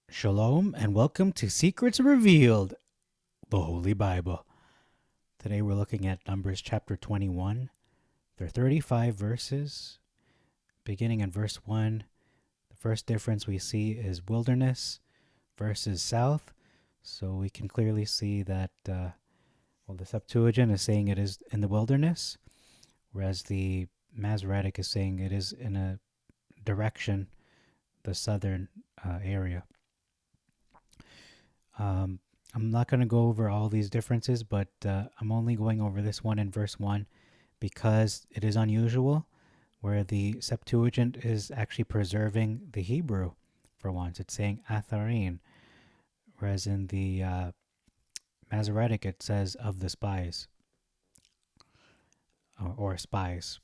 Shalom and welcome to Secrets Revealed, the Holy Bible. Today we're looking at Numbers chapter 21. There are 35 verses. Beginning in verse 1, the first difference we see is wilderness versus south. So we can clearly see that, the Septuagint is saying it is in the wilderness, whereas the Masoretic is saying it is in a direction, the southern area. I'm not going to go over all these differences, but I'm only going over this one in verse 1 because it is unusual, where the Septuagint is actually preserving the Hebrew for once. It's saying Atharin, whereas in the Masoretic it says of the spies or spies.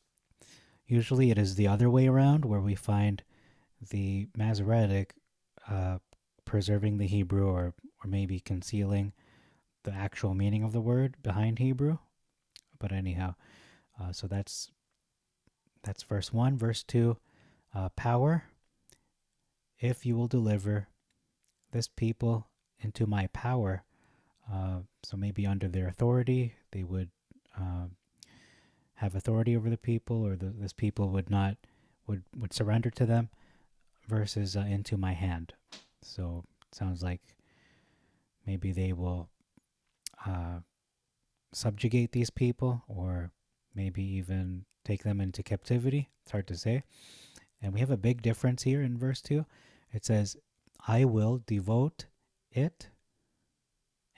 Usually it is the other way around, where we find the Masoretic preserving the Hebrew or maybe concealing the actual meaning of the word behind Hebrew. But anyhow, so that's verse 1. Verse 2, power. If you will deliver this people into my power, so maybe under their authority, they would have authority over the people, or this people would surrender to them, versus into my hand. So it sounds like maybe they will subjugate these people, or maybe even take them into captivity. It's hard to say. And we have a big difference here in verse 2. It says, I will devote it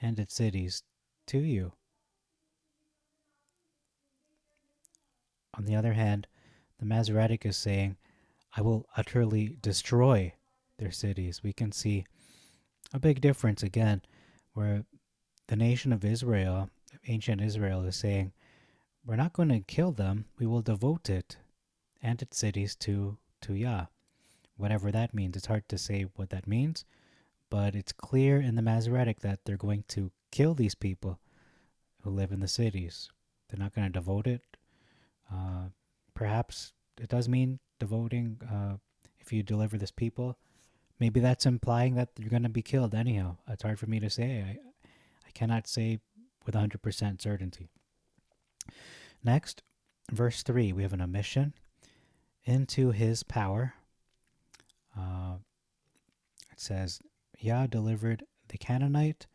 and its cities to you. On the other hand, the Masoretic is saying, I will utterly destroy their cities. We can see a big difference again, where the nation of Israel, ancient Israel, is saying, we're not going to kill them. We will devote it and its cities to Yah. Whatever that means. It's hard to say what that means, but it's clear in the Masoretic that they're going to kill these people who live in the cities. They're not going to devote it. Perhaps it does mean devoting if you deliver this people. Maybe that's implying that you're going to be killed anyhow. It's hard for me to say. I cannot say with 100% certainty. Next, verse 3, we have an omission. Into his power. It says, Yah delivered the Canaanite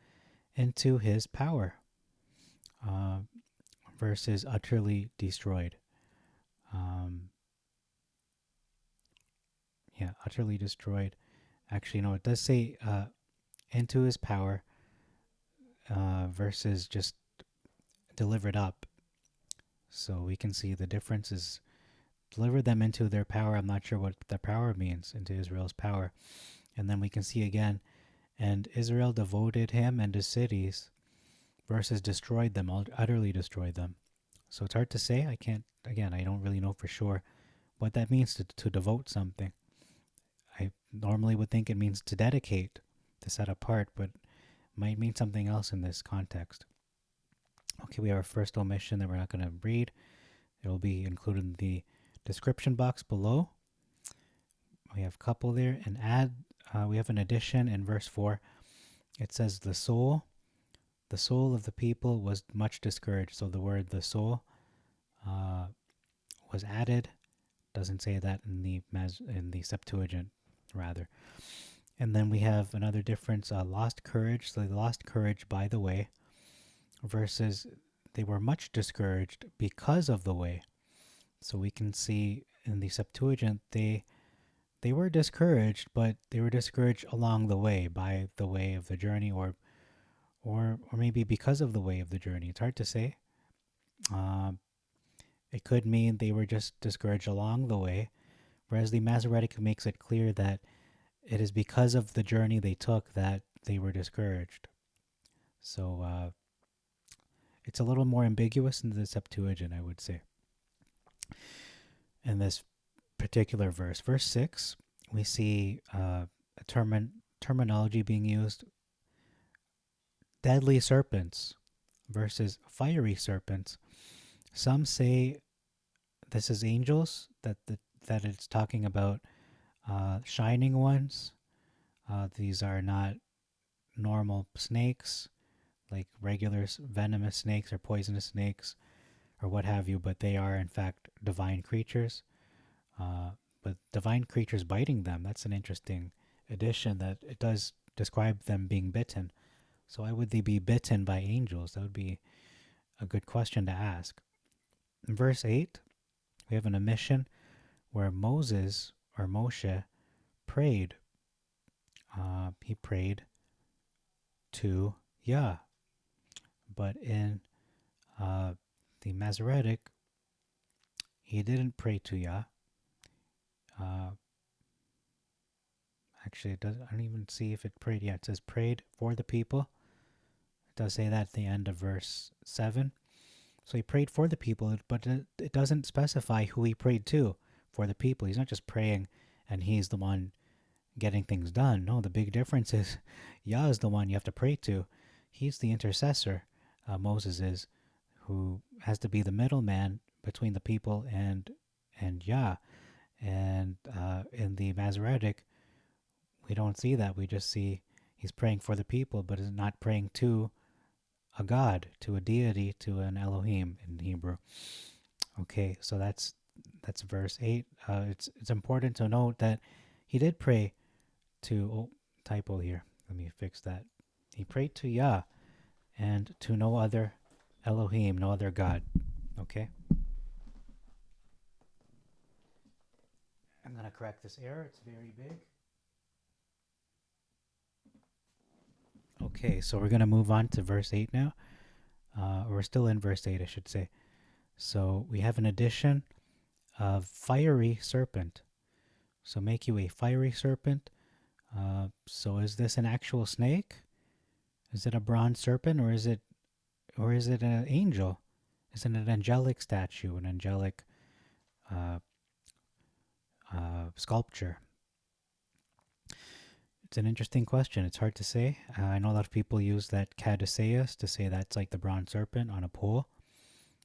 into his power. Versus utterly destroyed. Utterly destroyed. Actually, no, it does say into his power versus just delivered up. So we can see the difference is deliver them into their power. I'm not sure what the power means, into Israel's power. And then we can see again, and Israel devoted him and his cities versus destroyed them, utterly destroyed them. So it's hard to say. I don't really know for sure what that means to devote something. I normally would think it means to dedicate, to set apart, but might mean something else in this context. Okay, we have our first omission that we're not going to read. It will be included in the description box below. We have couple there, and add. We have an addition in verse 4. It says the soul of the people was much discouraged. So the word the soul was added. Doesn't say that in the Septuagint, rather. And then we have another difference, lost courage. So they lost courage by the way, versus they were much discouraged because of the way. So we can see in the Septuagint they were discouraged, but they were discouraged along the way, by the way of the journey, or maybe because of the way of the journey. It's hard to say. It could mean they were just discouraged along the way, whereas the Masoretic makes it clear that it is because of the journey they took that they were discouraged. So it's a little more ambiguous in the Septuagint, I would say. In this particular verse, verse 6, we see a terminology being used. Deadly serpents versus fiery serpents. Some say this is angels, that it's talking about shining ones, These are not normal snakes, like regular venomous snakes or poisonous snakes or what have you, but they are in fact divine creatures. But divine creatures biting them, that's an interesting addition, that it does describe them being bitten. So why would they be bitten by angels? That would be a good question to ask. In verse 8, we have an omission where Moses or Moshe prayed. He prayed to Yah. But in the Masoretic, he didn't pray to Yah. Actually, it doesn't. I don't even see if it prayed. Yeah, it says prayed for the people. It does say that at the end of verse 7. So he prayed for the people, but it doesn't specify who he prayed to for the people. He's not just praying and he's the one getting things done. No, the big difference is Yah is the one you have to pray to. He's the intercessor, Moses is, who has to be the middleman between the people and Yah. And in the Masoretic, we don't see that. We just see he's praying for the people, but is not praying to a god, to a deity, to an Elohim in Hebrew. Okay, so that's verse 8. It's important to note that he did pray to, oh, typo here. Let me fix that. He prayed to Yah and to no other Elohim, no other god. Okay? I'm going to correct this error. It's very big. Okay, so we're going to move on to verse 8 now. We're still in verse 8, I should say. So we have an addition of fiery serpent. So make you a fiery serpent. So is this an actual snake? Is it a bronze serpent, or is it an angel? Is it an angelic statue, an angelic sculpture? It's an interesting question. It's hard to say. I know a lot of people use that caduceus to say that's like the bronze serpent on a pole.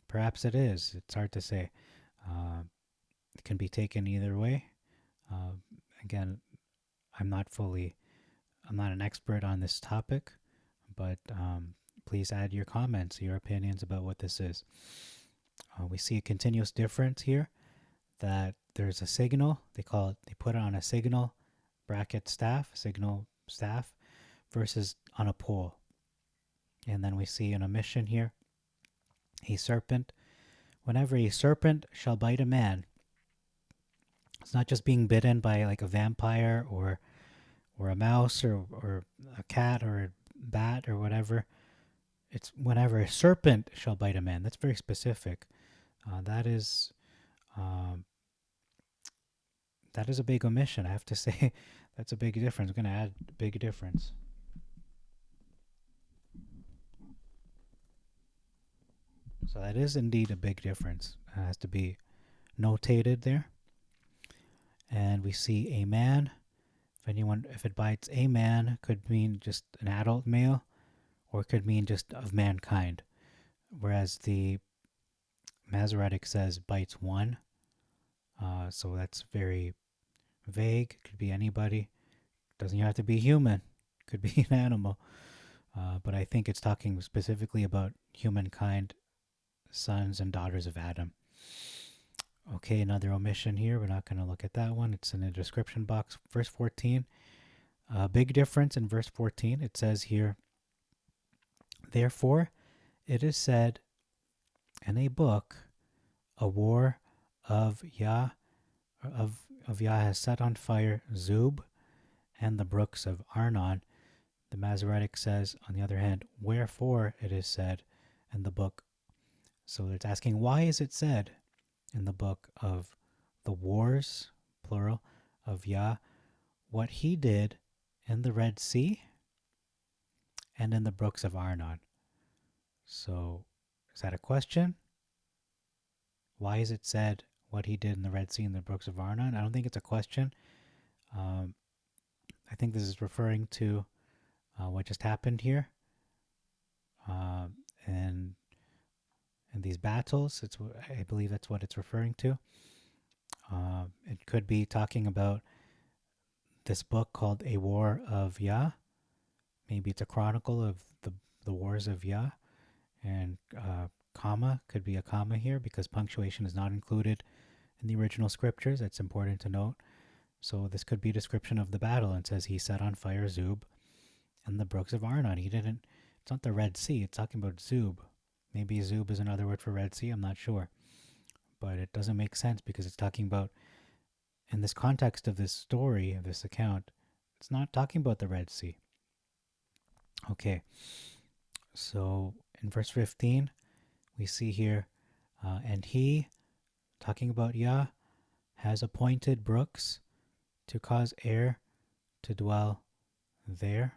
Perhaps it is. It's hard to say. It can be taken either way. Again, I'm not an expert on this topic, but please add your comments, your opinions about what this is. We see a continuous difference here, that there's a signal. They put it on a signal signal staff, versus on a pole. And then we see an omission here, a serpent. Whenever a serpent shall bite a man, it's not just being bitten by like a vampire or a mouse or a cat or a bat or whatever. It's whenever a serpent shall bite a man. That's very specific. That is a big omission, I have to say. That's a big difference. I'm going to add a big difference. So that is indeed a big difference. It has to be notated there. And we see a man. If it bites a man, could mean just an adult male, or it could mean just of mankind. Whereas the Masoretic says bites one. So that's very vague. Could be anybody. Doesn't have to be human. Could be an animal. But I think it's talking specifically about humankind, sons and daughters of Adam. Okay, another omission here. We're not going to look at that one. It's in the description box. Verse 14. Big difference in verse 14. It says here, therefore, it is said in a book, a war of Yah has set on fire Zoob and the brooks of Arnon. The Masoretic says, on the other hand, wherefore it is said in the book. So it's asking, why is it said in the book of the wars, plural, of Yah, what he did in the Red Sea and in the brooks of Arnon? So is that a question? Why is it said what he did in the Red Sea and the brooks of Arnon? I don't think it's a question. I think this is referring to what just happened here. And these battles, I believe that's what it's referring to. It could be talking about this book called A War of Yah. Maybe it's a chronicle of the wars of Yah. And comma could be a comma here because punctuation is not included in the original scriptures. That's important to note. So this could be a description of the battle. It says he set on fire Zoob and the brooks of Arnon. It's not the Red Sea. It's talking about Zoob. Maybe Zoob is another word for Red Sea. I'm not sure. But it doesn't make sense because it's talking about, in this context of this story, of this account, it's not talking about the Red Sea. Okay. So in verse 15, we see here, and he, talking about Yah, has appointed brooks to cause air to dwell there.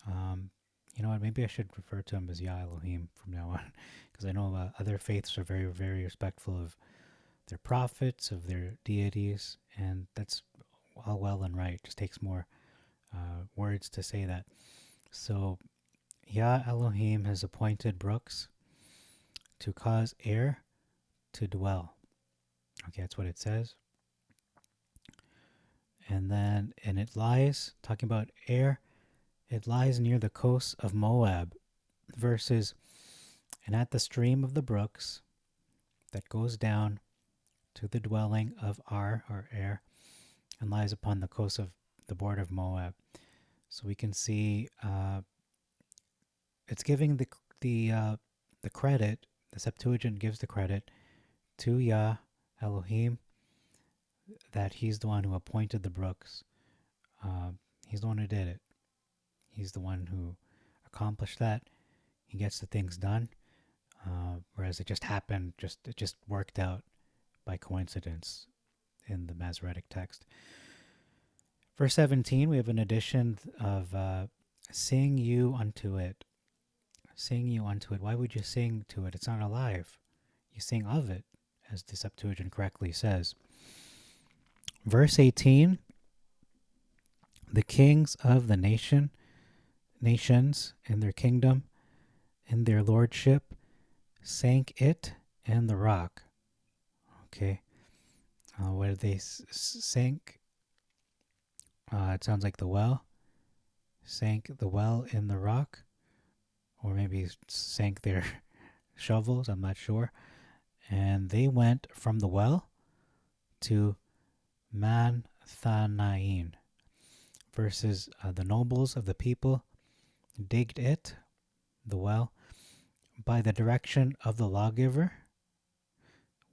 You know what? Maybe I should refer to him as Yah Elohim from now on, because I know other faiths are very, very respectful of their prophets, of their deities, and that's all well and right. It just takes more words to say that. So Yah Elohim has appointed brooks to cause air to dwell. Okay, that's what it says. And it lies, talking about air, it lies near the coasts of Moab, verses, and at the stream of the brooks that goes down to the dwelling of Ar, or Air, and lies upon the coast of the border of Moab. So we can see it's giving the credit, the Septuagint gives the credit to Yah Elohim, that he's the one who appointed the brooks. He's the one who did it. He's the one who accomplished that. He gets the things done, whereas it just happened, it just worked out by coincidence in the Masoretic text. Verse 17, we have an addition of sing you unto it. Sing you unto it. Why would you sing to it? It's not alive. You sing of it, as the Septuagint correctly says. Verse 18, the kings of the nations in their kingdom, in their lordship, sank it in the rock. Okay. What did they sink? It sounds like the well. Sank the well in the rock. Or maybe sank their shovels, I'm not sure. And they went from the well to Manthanaim. Versus the nobles of the people digged it, the well, by the direction of the lawgiver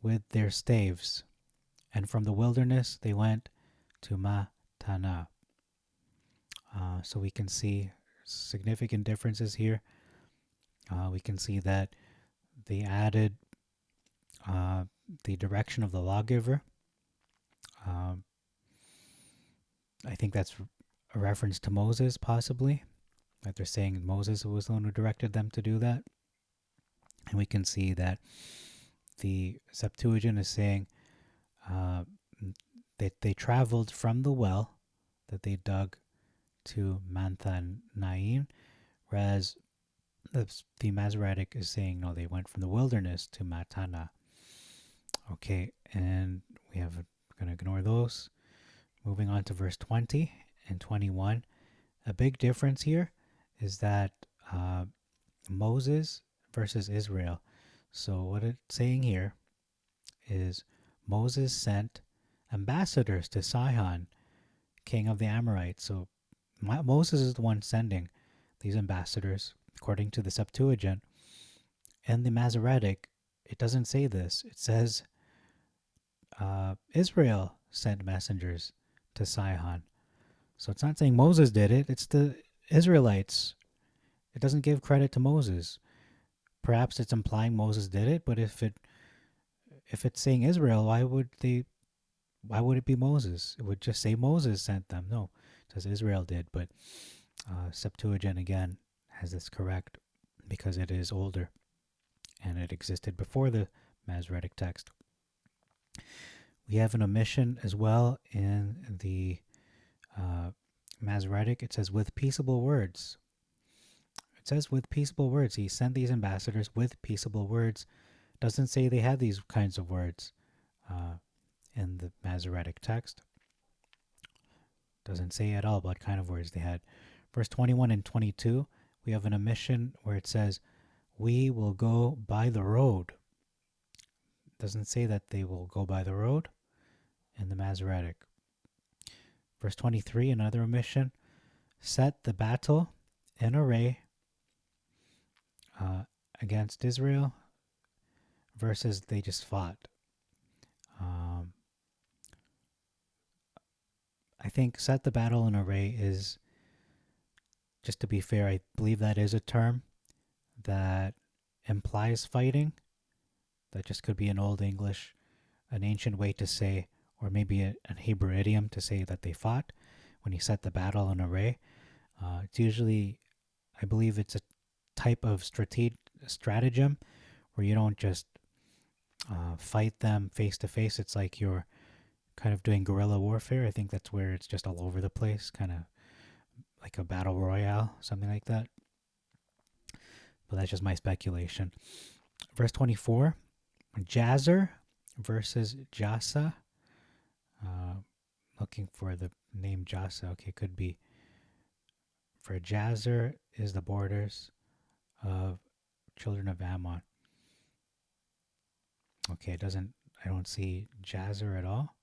with their staves. And from the wilderness they went to Matana. So we can see significant differences here. We can see that they added the direction of the lawgiver. I think that's a reference to Moses, possibly, that they're saying Moses was the one who directed them to do that. And we can see that the Septuagint is saying that they traveled from the well that they dug to Manthanaim, whereas the Masoretic is saying, no, they went from the wilderness to Matana. Okay, and we're going to ignore those. Moving on to verse 20 and 21. A big difference here is that Moses versus Israel. So what it's saying here is Moses sent ambassadors to Sihon, king of the Amorites. So Moses is the one sending these ambassadors, according to the Septuagint. And the Masoretic, it doesn't say this. It says Israel sent messengers to Sihon. So it's not saying Moses did it. It's the Israelites. It doesn't give credit to Moses. Perhaps it's implying Moses did it, but if it's saying Israel, why would it be Moses? It would just say Moses sent them. No, it says Israel did. But Septuagint again has this correct because it is older and it existed before the Masoretic text. We have an omission as well in the Masoretic. It says with peaceable words. It says with peaceable words. He sent these ambassadors with peaceable words. Doesn't say they had these kinds of words in the Masoretic text. Doesn't say at all what kind of words they had. Verse 21 and 22, we have an omission where it says, we will go by the road. Doesn't say that they will go by the road in the Masoretic. Verse 23, another omission, set the battle in array against Israel versus they just fought. I think set the battle in array is, just to be fair, I believe that is a term that implies fighting. That just could be an Old English, an ancient way to say, or maybe a Hebrew idiom to say that they fought when you set the battle in array. It's usually, I believe it's a type of stratagem where you don't just fight them face to face. It's like you're kind of doing guerrilla warfare. I think that's where it's just all over the place, kind of like a battle royale, something like that. But that's just my speculation. Verse 24, Jazer versus Jasa. Looking for the name Jasa. Okay, could be. For Jazer is the borders of children of Ammon. Okay, I don't see Jazer at all.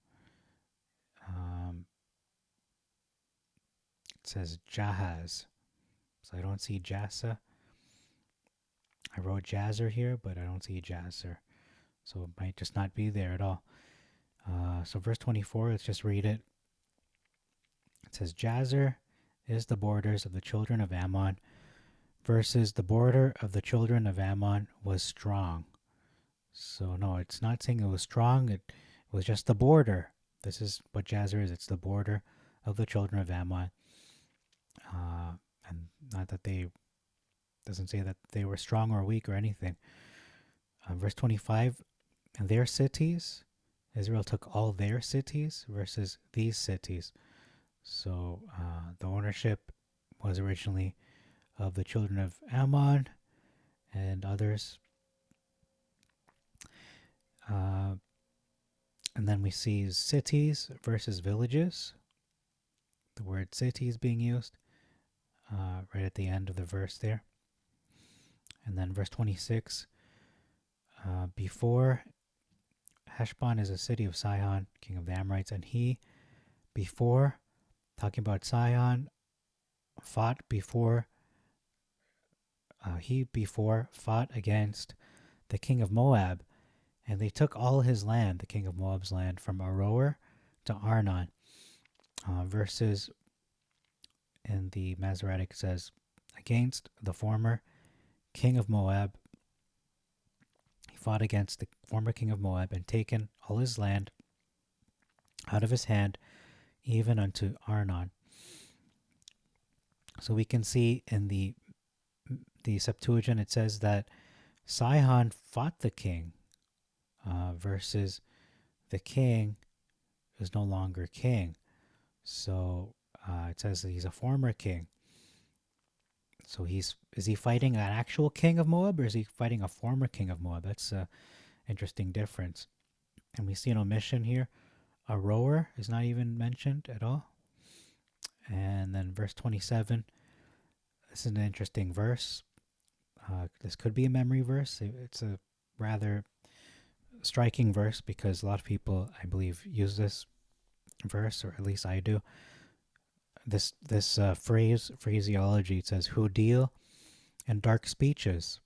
It says Jahaz. So I don't see Jasa. I wrote Jazer here, but I don't see Jazer. So it might just not be there at all. So verse 24, let's just read it. It says, Jazer is the borders of the children of Ammon versus the border of the children of Ammon was strong. So no, it's not saying it was strong. It was just the border. This is what Jazer is. It's the border of the children of Ammon. And not that doesn't say that they were strong or weak or anything. Verse 25, and their cities, Israel took all their cities versus these cities. So the ownership was originally of the children of Ammon and others. And then we see cities versus villages. The word cities being used right at the end of the verse there. And then verse 26, before Heshbon is a city of Sihon, king of the Amorites, and he before, talking about Sihon, fought against the king of Moab, and they took all his land, the king of Moab's land, from Aroer to Arnon. Verses in the Masoretic says, against the former king of Moab, he fought against the former king of Moab and taken all his land out of his hand, even unto Arnon. So we can see in the Septuagint it says that Sihon fought the king versus the king is no longer king. So it says that he's a former king. So is he fighting an actual king of Moab or is he fighting a former king of Moab? That's an interesting difference. And we see an omission here. A rower is not even mentioned at all. And then verse 27, this is an interesting verse. This could be a memory verse. It's a rather striking verse because a lot of people, I believe, use this verse, or at least I do. This phraseology, it says, who deal in dark speeches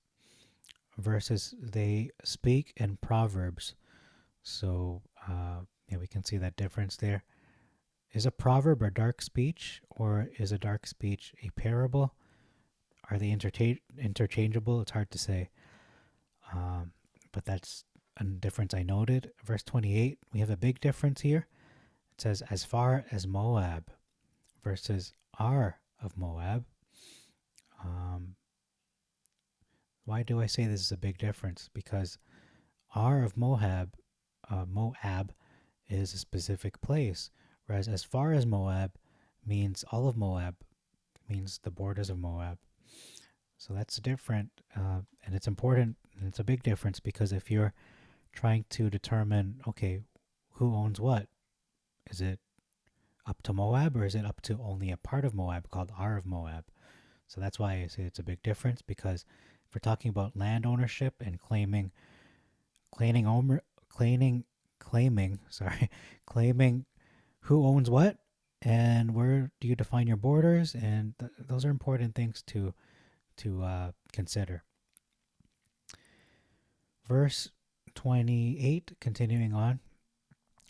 versus they speak in proverbs. So we can see that difference there. Is a proverb a dark speech, or is a dark speech a parable? Are they interchangeable? It's hard to say. But that's a difference I noted. Verse 28, we have a big difference here. It says, as far as Moab versus Ar of Moab. Why do I say this is a big difference? Because Ar of Moab is a specific place, whereas as far as Moab means all of Moab, means the borders of Moab. So that's different, and it's important, and it's a big difference because if you're trying to determine, okay, who owns what? Is it up to Moab, or is it up to only a part of Moab called Ar of Moab? So that's why I say it's a big difference, because if we're talking about land ownership and claiming, claiming who owns what and where do you define your borders, and those are important things to consider. Verse 28, continuing on,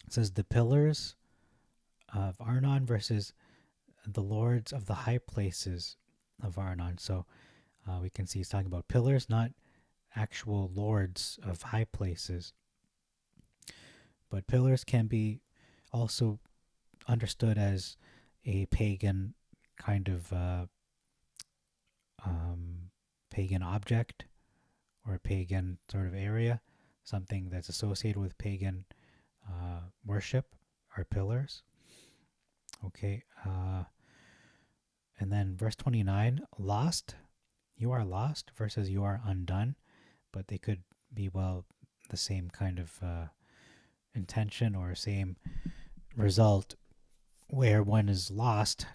it says the pillars of Arnon versus the lords of the high places of Arnon. So we can see he's talking about pillars, not actual lords of high places. But pillars can be also understood as a pagan kind of pagan object or a pagan sort of area, something that's associated with pagan worship are pillars. Okay. And then verse 29, lost, you are lost versus you are undone, but they could be, well, the same kind of intention or same result, where one is lost,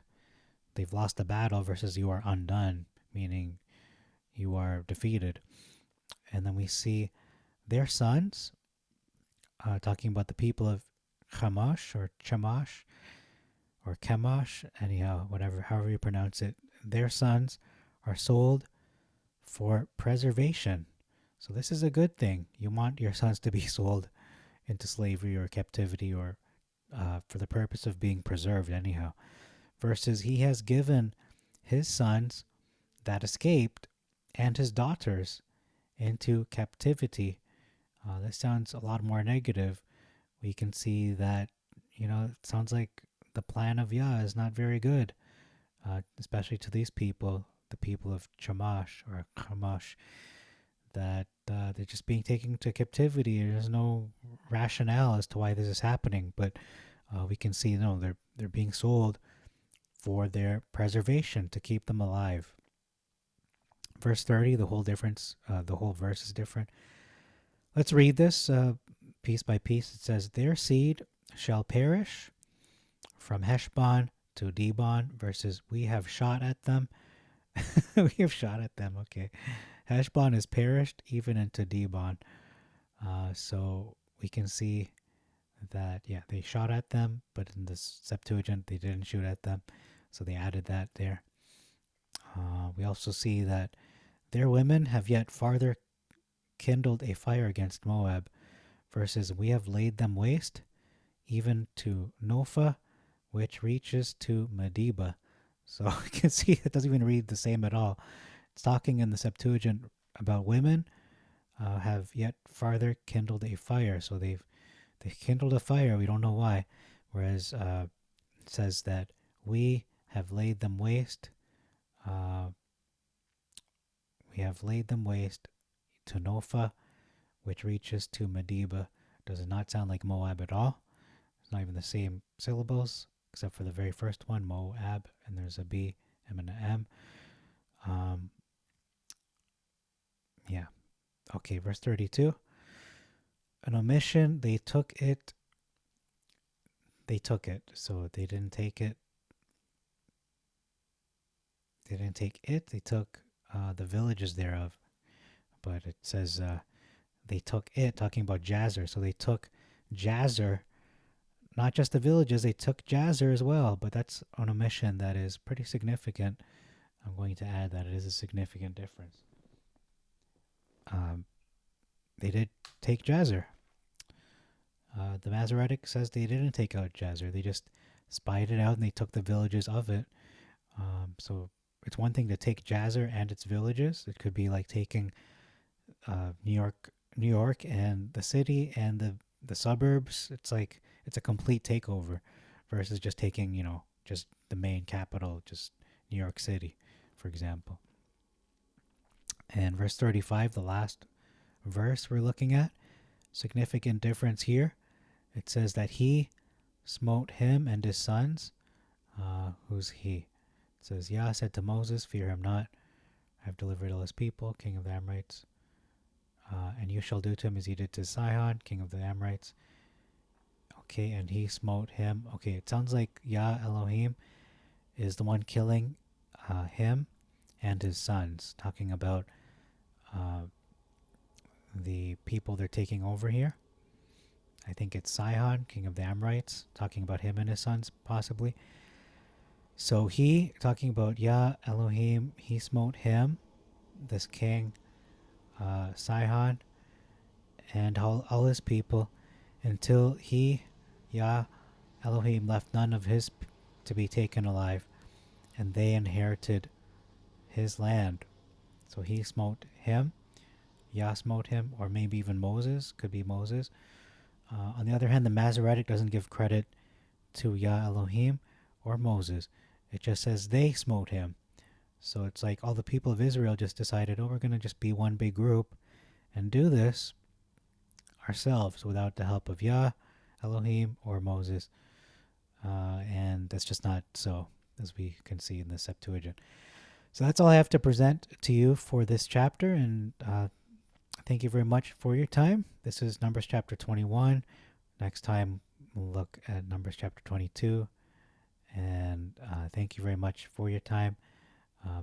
they've lost the battle, versus you are undone, meaning you are defeated. And then we see their sons, talking about the people of Chemosh or Chemosh or Chemosh, anyhow, however you pronounce it, their sons are sold for preservation. So this is a good thing. You want your sons to be sold into slavery or captivity, or for the purpose of being preserved anyhow. Versus he has given his sons that escaped and his daughters into captivity. This sounds a lot more negative. We can see that, it sounds like the plan of Yah is not very good, especially to these people, the people of Chemosh or Chemosh, that they're just being taken to captivity. There's no rationale as to why this is happening, but we can see, they're being sold for their preservation, to keep them alive. Verse 30, the whole verse is different. Let's read this piece by piece. It says, their seed shall perish from Heshbon to Dibon, versus we have shot at them. We have shot at them, okay. Heshbon is perished even into Dibon. So we can see that, they shot at them, but in the Septuagint they didn't shoot at them, so they added that there. We also see that their women have yet farther kindled a fire against Moab, versus we have laid them waste, even to Nopha, which reaches to Medeba. So you can see it doesn't even read the same at all. It's talking in the Septuagint about women have yet farther kindled a fire. So they've kindled a fire. We don't know why. Whereas it says that we have laid them waste. We have laid them waste to Nopha, which reaches to Medeba. Does not sound like Moab at all. It's not even the same syllables, except for the very first one, Moab, and there's a B, M, and an M. Yeah. Okay, verse 32. An omission, they took it. So they didn't take it. They didn't take it. They took the villages thereof. But it says they took it, talking about Jazer. So they took Jazer, not just the villages, they took Jazer as well. But that's an omission that is pretty significant. I'm going to add that it is a significant difference. They did take Jazer. The Masoretic says they didn't take out Jazer. They just spied it out and they took the villages of it. So it's one thing to take Jazer and its villages. It could be like taking New York and the city and the suburbs. It's like it's a complete takeover, versus just taking, just the main capital, just New York City, for example. And verse 35, the last verse we're looking at, significant difference here. It says that he smote him and his sons. Who's he? It says, Yah said to Moses, fear him not. I have delivered all his people, king of the Amorites. And you shall do to him as you did to Sihon, king of the Amorites. Okay, and he smote him. Okay, it sounds like Yah Elohim is the one killing him and his sons, talking about the people they're taking over here. I think it's Sihon, king of the Amorites, talking about him and his sons, possibly. So he, talking about Yah Elohim, he smote him, this king, Sihon, and all his people, until he, Yah Elohim, left none of his to be taken alive, and they inherited his land. So he smote him, Yah smote him, or maybe even Moses, could be Moses. On the other hand, the Masoretic doesn't give credit to Yah Elohim or Moses. It just says they smote him. So it's like all the people of Israel just decided, oh, we're going to just be one big group and do this ourselves without the help of Yah Elohim or Moses. And that's just not so, as we can see in the Septuagint. So that's all I have to present to you for this chapter, and thank you very much for your time. This is Numbers chapter 21. Next time we'll look at Numbers chapter 22. And thank you very much for your time.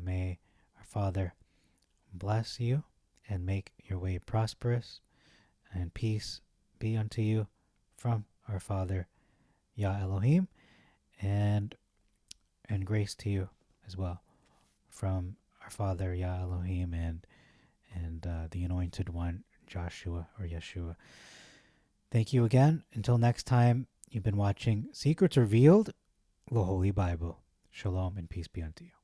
May our Father bless you and make your way prosperous, and peace be unto you from our Father Yah Elohim, and grace to you as well from our Father Yah Elohim and the Anointed One, Joshua or Yeshua. Thank you again. Until next time, you've been watching Secrets Revealed, the Holy Bible. Shalom and peace be unto you.